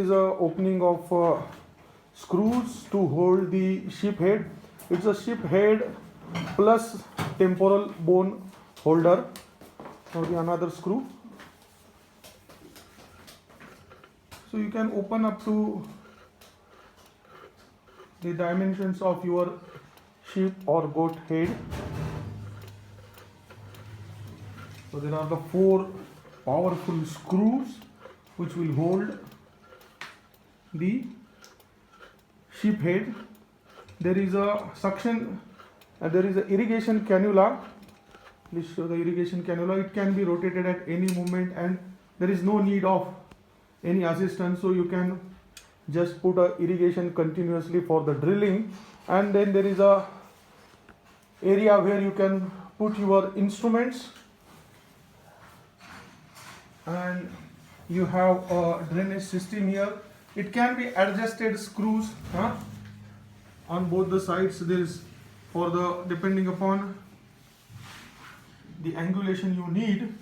is a opening of screws to hold the ship head. It's a ship head plus temporal bone holder. Now the another screw. So you can open up to the dimensions of your sheep or goat head. So there are the 4 powerful screws which will hold the sheep head. There is a suction, there is a irrigation cannula. Please show the irrigation cannula. It can be rotated at any moment and there is no need of any assistance, so you can just put a irrigation continuously for the drilling. And then there is a area where you can put your instruments, and you have a drainage system here. It can be adjusted screws on both the sides. There is for the depending upon the angulation you need.